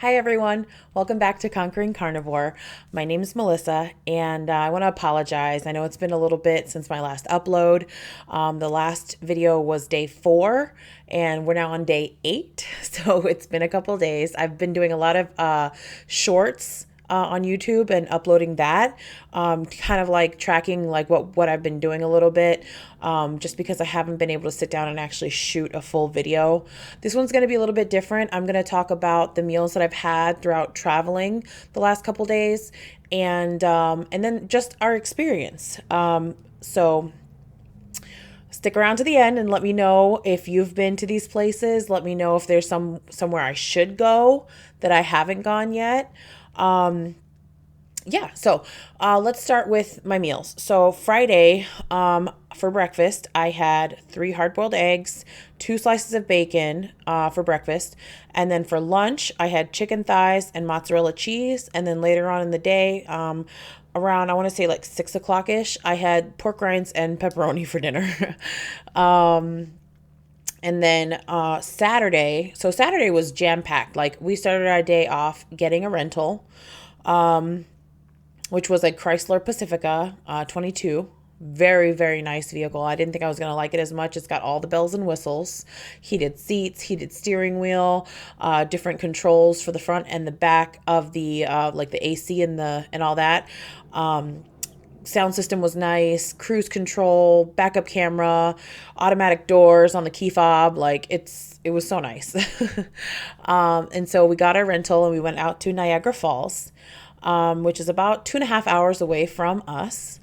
Hi everyone, welcome back to Conquering Carnivore. My name is Melissa and I want to apologize. I know it's been a little bit since my last upload. The last video was day 4 and we're now on day 8. So it's been a couple days. I've been doing a lot of shorts on YouTube and uploading that, kind of like tracking like what I've been doing a little bit, just because I haven't been able to sit down and actually shoot a full video. This one's going to be a little bit different. I'm going to talk about the meals that I've had throughout traveling the last couple days, and then just our experience. So stick around to the end and let me know if you've been to these places. Let me know if there's somewhere I should go that I haven't gone yet. So let's start with my meals. So Friday, for breakfast, I had 3 hard-boiled eggs, 2 slices of bacon, for breakfast. And then for lunch, I had chicken thighs and mozzarella cheese. And then later on in the day, around, I want to say like 6 o'clock-ish, I had pork rinds and pepperoni for dinner. And then Saturday was jam packed. Like we started our day off getting a rental, which was a Chrysler Pacifica 22. Very, very nice vehicle. I didn't think I was going to like it as much. It's got all the bells and whistles, heated seats, heated steering wheel, different controls for the front and the back of the like the AC and all that. Sound system was nice, cruise control, backup camera, automatic doors on the key fob. Like it was so nice. And so we got our rental and we went out to Niagara Falls, which is about 2.5 hours away from us.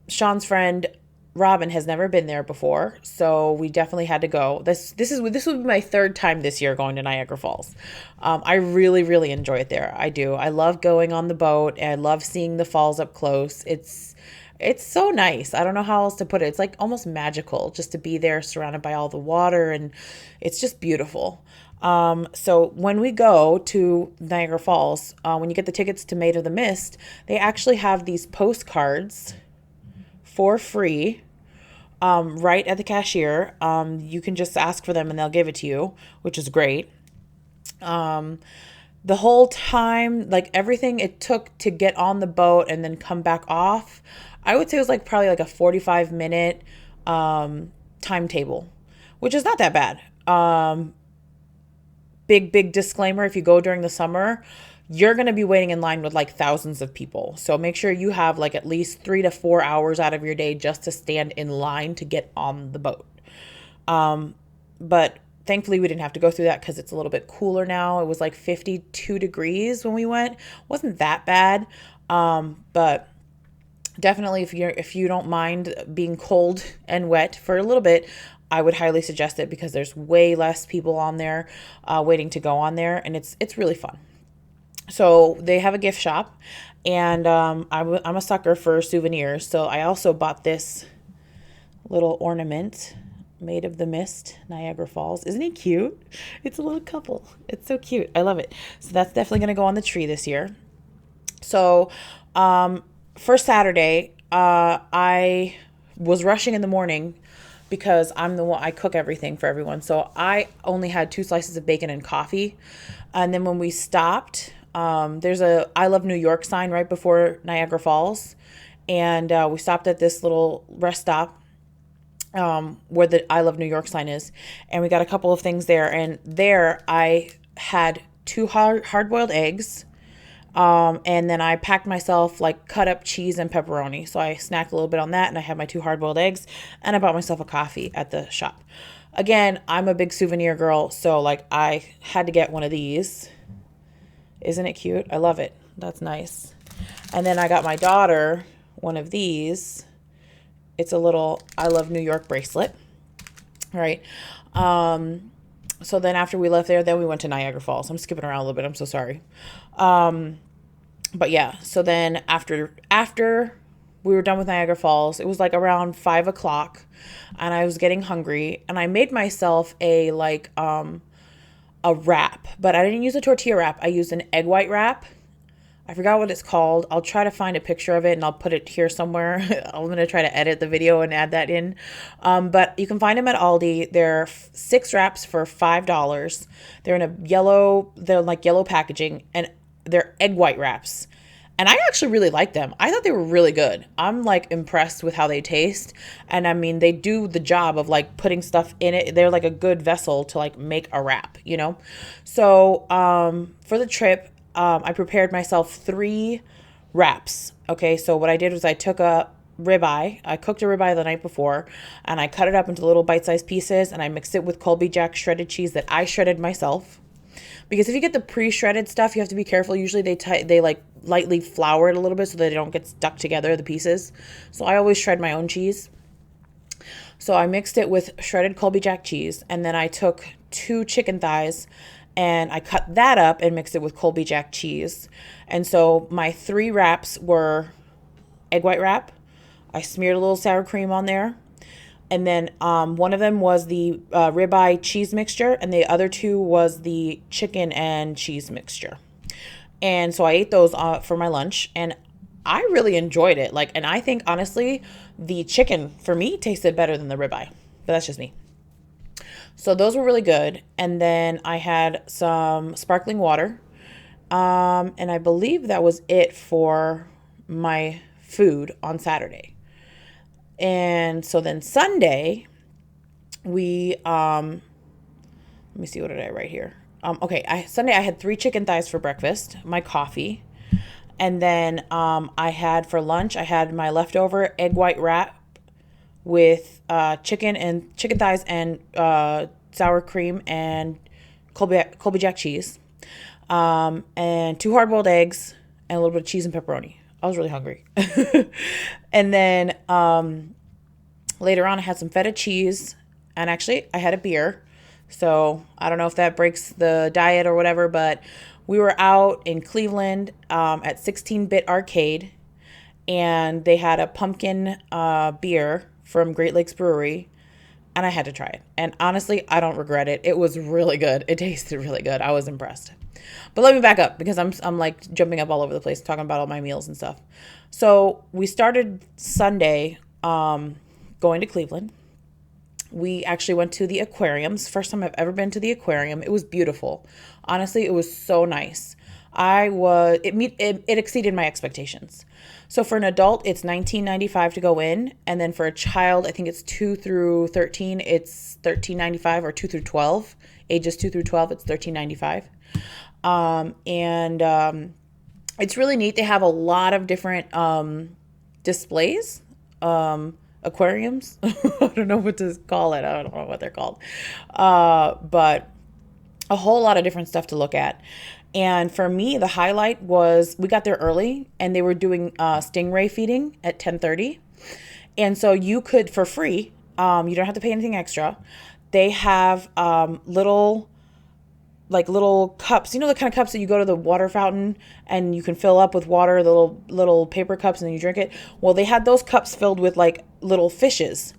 Sean's friend Robin has never been there before, so we definitely had to go. This would be my 3rd time this year going to Niagara Falls. I really, really enjoy it there. I do. I love going on the boat and I love seeing the falls up close. It's so nice. I don't know how else to put it. It's like almost magical just to be there surrounded by all the water, and it's just beautiful. So when we go to Niagara Falls, when you get the tickets to Maid of the Mist, they actually have these postcards for free, right at the cashier. You can just ask for them and they'll give it to you, which is great. The whole time, like everything it took to get on the boat and then come back off, I would say it was like probably like a 45-minute timetable, which is not that bad. Big disclaimer, if you go during the summer, you're going to be waiting in line with like thousands of people. So make sure you have like at least 3 to 4 hours out of your day just to stand in line to get on the boat. But thankfully we didn't have to go through that because it's a little bit cooler now. It was like 52 degrees when we went. It wasn't that bad. But definitely if you don't mind being cold and wet for a little bit, I would highly suggest it because there's way less people on there waiting to go on there, and it's really fun. So they have a gift shop, and I'm a sucker for souvenirs. So I also bought this little ornament, Maid of the Mist, Niagara Falls. Isn't he cute? It's a little couple. It's so cute. I love it. So that's definitely going to go on the tree this year. So for Saturday, I was rushing in the morning because I'm the one, I cook everything for everyone. So I only had 2 slices of bacon and coffee. And then when we stopped, there's a I Love New York sign right before Niagara Falls. And we stopped at this little rest stop where the I Love New York sign is. And we got a couple of things there. And there I had 2 hard-boiled eggs. And then I packed myself like cut up cheese and pepperoni. So I snacked a little bit on that, and I had my 2 hard-boiled eggs, and I bought myself a coffee at the shop. Again, I'm a big souvenir girl, so like I had to get one of these. Isn't it cute? I love it. That's nice. And then I got my daughter one of these. It's a little I Love New York bracelet. All right. So then after we left there, then we went to Niagara Falls. I'm skipping around a little bit. I'm so sorry. But yeah, so then after we were done with Niagara Falls, it was like around 5 o'clock, and I was getting hungry, and I made myself a wrap, but I didn't use a tortilla wrap. I used an egg white wrap. I forgot what it's called. I'll try to find a picture of it and I'll put it here somewhere. I'm going to try to edit the video and add that in. But you can find them at Aldi. They're 6 wraps for $5. They're in they're like yellow packaging, and they're egg white wraps. And I actually really like them. I thought they were really good. I'm like impressed with how they taste. And I mean, they do the job of like putting stuff in it. They're like a good vessel to like make a wrap, you know? So for the trip, I prepared myself 3 wraps. Okay, so what I did was I took a ribeye. I cooked a ribeye the night before, and I cut it up into little bite-sized pieces, and I mixed it with Colby Jack shredded cheese that I shredded myself. Because if you get the pre-shredded stuff, you have to be careful. Usually they like lightly flour it a little bit so they don't get stuck together, the pieces. So I always shred my own cheese. So I mixed it with shredded Colby Jack cheese, and then I took 2 chicken thighs and I cut that up and mixed it with Colby Jack cheese. And so my 3 wraps were egg white wrap. I smeared a little sour cream on there. And then one of them was the ribeye cheese mixture, and the other 2 was the chicken and cheese mixture. And so I ate those for my lunch, and I really enjoyed it. Like, and I think honestly, the chicken for me tasted better than the ribeye, but that's just me. So those were really good. And then I had some sparkling water. And I believe that was it for my food on Saturday. And so then Sunday, let me see, what did I write here? Sunday I had 3 chicken thighs for breakfast, my coffee. And then I had for lunch, I had my leftover egg white wrap with chicken thighs and sour cream and Colby Jack cheese, and 2 hard-boiled eggs and a little bit of cheese and pepperoni. I was really hungry. And then later on I had some feta cheese, and actually I had a beer. So I don't know if that breaks the diet or whatever, but we were out in Cleveland at 16-Bit Arcade, and they had a pumpkin beer from Great Lakes Brewery, and I had to try it. And honestly, I don't regret it. It was really good. It tasted really good. I was impressed. But let me back up, because I'm like jumping up all over the place talking about all my meals and stuff. So we started Sunday going to Cleveland. We actually went to the aquariums. First time I've ever been to the aquarium. It was beautiful. Honestly, it was so nice. It exceeded my expectations. So for an adult, it's $19.95 to go in, and then for a child, I think it's 2 through 13, it's $13.95, or 2 through 12, ages 2 through 12, it's $13.95. It's really neat. They have a lot of different displays, aquariums. I don't know what to call it. I don't know what they're called, but a whole lot of different stuff to look at. And for me, the highlight was we got there early, and they were doing stingray feeding at 10:30. And so you could, for free, you don't have to pay anything extra. They have little cups, you know, the kind of cups that you go to the water fountain and you can fill up with water, the little paper cups, and then you drink it. Well, they had those cups filled with like little fishes.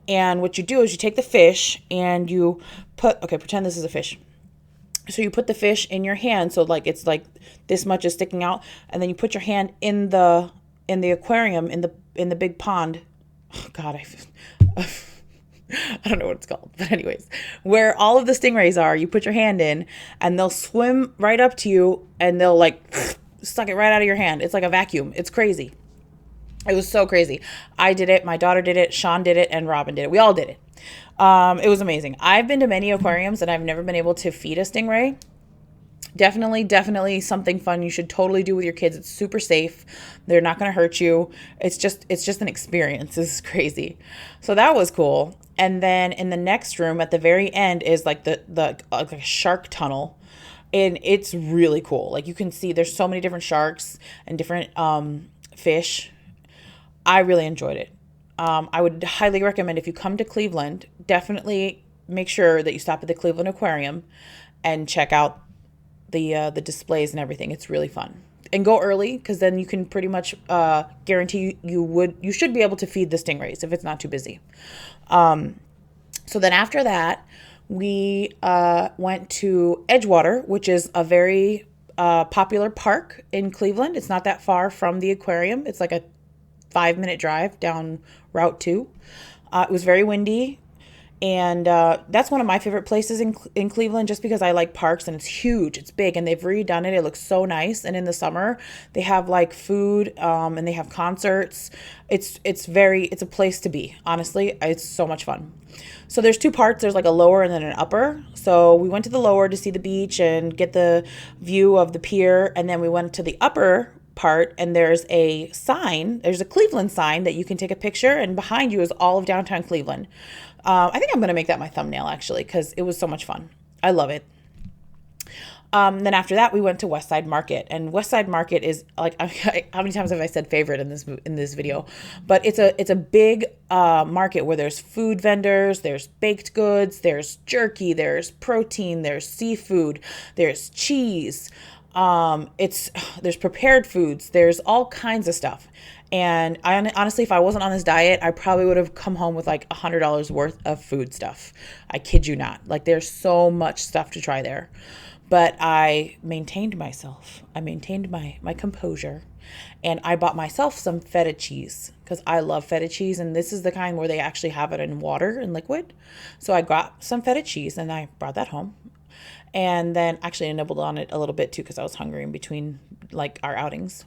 And what you do is you take the fish and you pretend this is a fish. So you put the fish in your hand, so like it's like this much is sticking out, and then you put your hand in the aquarium in the big pond. Oh God, I don't know what it's called, but anyways, where all of the stingrays are, you put your hand in, and they'll swim right up to you, and they'll like suck it right out of your hand. It's like a vacuum. It's crazy. It was so crazy. I did it. My daughter did it. Sean did it, and Robin did it. We all did it. It was amazing. I've been to many aquariums, and I've never been able to feed a stingray. Definitely something fun you should totally do with your kids. It's super safe. They're not going to hurt you. It's just an experience. This is crazy. So that was cool. And then in the next room at the very end is like like a shark tunnel. And it's really cool. Like you can see there's so many different sharks and different fish. I really enjoyed it. I would highly recommend, if you come to Cleveland, definitely make sure that you stop at the Cleveland Aquarium and check out the displays and everything. It's really fun. And go early, because then you can pretty much guarantee you should be able to feed the stingrays if it's not too busy. So then after that, we went to Edgewater, which is a very popular park in Cleveland. It's not that far from the aquarium. It's like a 5-minute drive down Route 2. It was very windy. And that's one of my favorite places in Cleveland, just because I like parks, and it's huge, it's big, and they've redone it. It looks so nice. And in the summer, they have like food, and they have concerts. It's a place to be. Honestly, it's so much fun. So there's two parts. There's like a lower and then an upper. So we went to the lower to see the beach and get the view of the pier, and then we went to the upper part, and there's a Cleveland sign that you can take a picture, and behind you is all of downtown Cleveland. I think I'm going to make that my thumbnail, actually, because it was so much fun. I love it. Then after that, we went to West Side Market, and West Side Market is like, how many times have I said favorite in this video? But it's a big market where there's food vendors, there's baked goods, there's jerky, there's protein, there's seafood, there's cheese. There's prepared foods, there's all kinds of stuff. And honestly, if I wasn't on this diet, I probably would have come home with like $100 worth of food stuff. I kid you not. Like, there's so much stuff to try there. But I maintained myself. I maintained my composure. And I bought myself some feta cheese, because I love feta cheese. And this is the kind where they actually have it in water and liquid. So I got some feta cheese and I brought that home. And then actually I nibbled on it a little bit too, because I was hungry in between like our outings.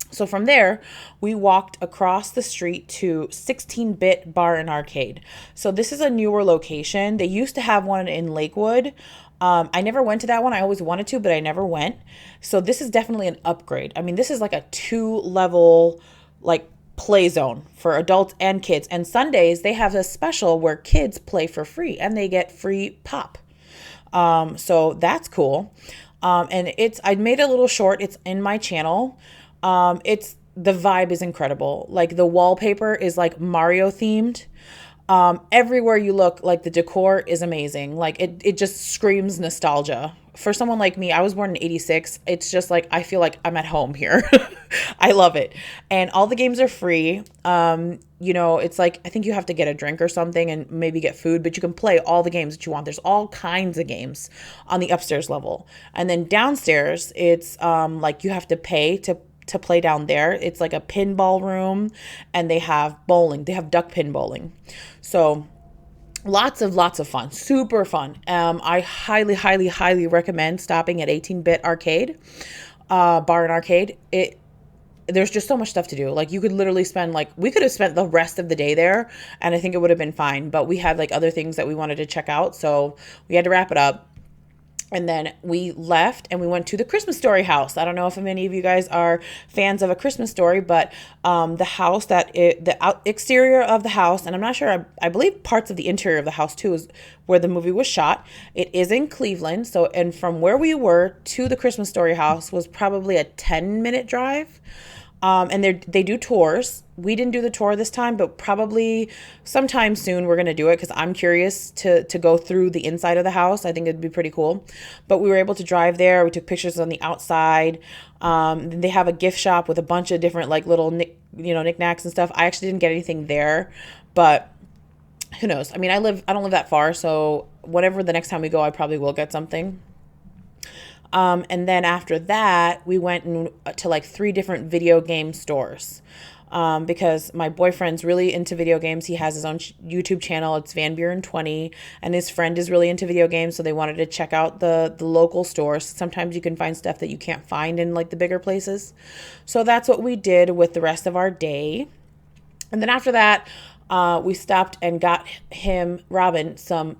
So from there, we walked across the street to 16-Bit Bar and Arcade. So this is a newer location. They used to have one in Lakewood. I never went to that one. I always wanted to, but I never went. So this is definitely an upgrade. I mean, this is like a 2-level like play zone for adults and kids. And Sundays, they have a special where kids play for free and they get free pop. So that's cool. And I made a little short. It's in my channel. The vibe is incredible. Like, the wallpaper is like Mario themed. Everywhere you look, like, the decor is amazing. Like, it just screams nostalgia. For someone like me, I was born in 86. It's just like, I feel like I'm at home here. I love it. And all the games are free. It's like, I think you have to get a drink or something and maybe get food, but you can play all the games that you want. There's all kinds of games on the upstairs level. And then downstairs, it's like you have to pay to play down there. It's like a pinball room, and they have bowling. They have duck pin bowling. So lots of fun, super fun. I highly, highly, highly recommend stopping at 18-Bit Arcade, Bar and Arcade. There's just so much stuff to do. Like, you could literally we could have spent the rest of the day there, and I think it would have been fine, but we had like other things that we wanted to check out. So we had to wrap it up. And then we left and we went to the Christmas Story house. I don't know if many of you guys are fans of A Christmas Story, but the exterior of the house, and I'm not sure, I believe parts of the interior of the house too is where the movie was shot. It is in Cleveland. So, and from where we were to the Christmas Story house was probably a 10-minute drive. And they do tours. We didn't do the tour this time, but probably sometime soon we're going to do it, because I'm curious to go through the inside of the house. I think it'd be pretty cool. But we were able to drive there. We took pictures on the outside. They have a gift shop with a bunch of different like little knickknacks and stuff. I actually didn't get anything there, but who knows? I mean, I don't live that far, so whatever the next time we go, I probably will get something. And then after that, we went to like 3 different video game stores, because my boyfriend's really into video games. He has his own YouTube channel. It's Van Buren 20, and his friend is really into video games. So they wanted to check out the local stores. Sometimes you can find stuff that you can't find in like the bigger places. So that's what we did with the rest of our day. And then after that, we stopped and got Robin, some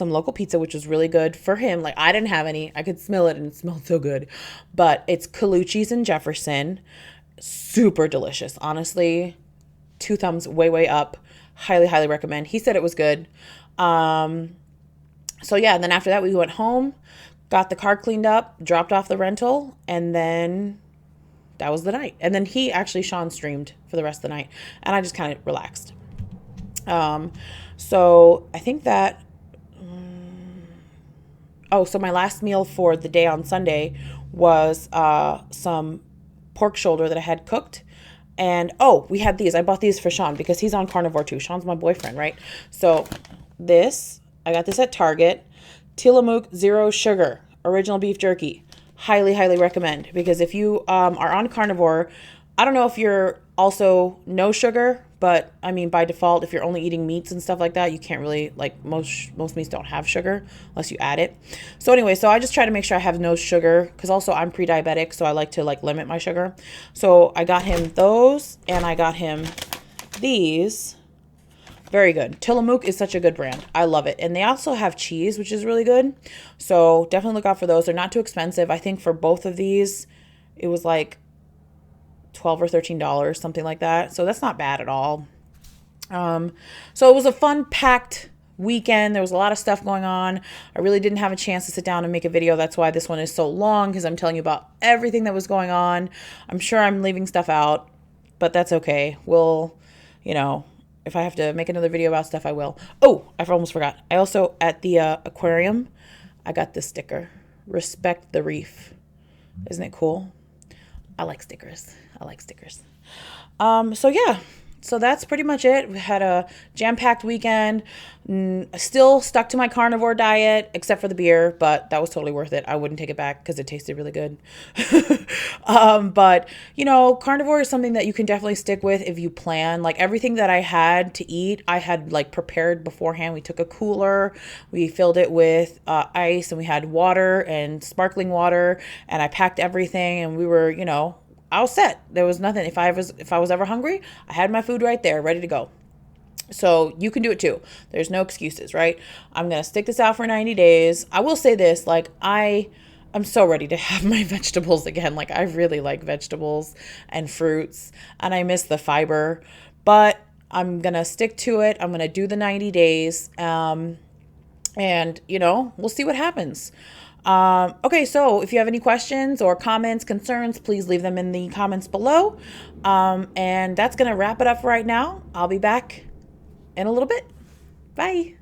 local pizza, which was really good for him. Like, I didn't have any. I could smell it and it smelled so good. But it's Coluccis in Jefferson. Super delicious. Honestly, 2 thumbs way up. Highly, highly recommend. He said it was good. So yeah, and then after that we went home, got the car cleaned up, dropped off the rental, and then that was the night. And then Sean streamed for the rest of the night, and I just kind of relaxed. So I think that so my last meal for the day on Sunday was some pork shoulder that I had cooked. And we had these. I bought these for Sean because he's on Carnivore too. Sean's my boyfriend, right? So I got this at Target. Tillamook Zero Sugar Original Beef Jerky. highly, highly recommend, because if you are on carnivore, I don't know if you're also no sugar, but I mean, by default, if you're only eating meats and stuff like that, you can't really, like, most meats don't have sugar unless you add it. So anyway, so I just try to make sure I have no sugar, because also I'm pre-diabetic, so I like to like limit my sugar. So I got him those, and I got him these. Very good. Tillamook is such a good brand. I love it. And they also have cheese, which is really good. So definitely look out for those. They're not too expensive. I think for both of these, it was like $12 or $13, something like that. So that's not bad at all. So it was a fun, packed weekend. There was a lot of stuff going on. I really didn't have a chance to sit down and make a video. That's why this one is so long, because I'm telling you about everything that was going on. I'm sure I'm leaving stuff out, but that's okay. We'll, you know, if I have to make another video about stuff, I will. Oh, I almost forgot. I also, at the aquarium, I got this sticker. Respect the reef. Isn't it cool? I like stickers. I like stickers. So yeah. So that's pretty much it. We had a jam-packed weekend. Still stuck to my carnivore diet, except for the beer, but that was totally worth it. I wouldn't take it back because it tasted really good. But, you know, carnivore is something that you can definitely stick with if you plan. Like, everything that I had to eat, I had, like, prepared beforehand. We took a cooler, we filled it with ice, and we had water and sparkling water, and I packed everything, and we were, you know, I was set. There was nothing. If I was ever hungry, I had my food right there, ready to go. So you can do it too. There's no excuses, right? I'm going to stick this out for 90 days. I will say this, like, I'm so ready to have my vegetables again. Like, I really like vegetables and fruits, and I miss the fiber, but I'm going to stick to it. I'm going to do the 90 days. And, you know, we'll see what happens. Okay, so if you have any questions or comments, concerns, please leave them in the comments below. And that's going to wrap it up right now. I'll be back in a little bit. Bye.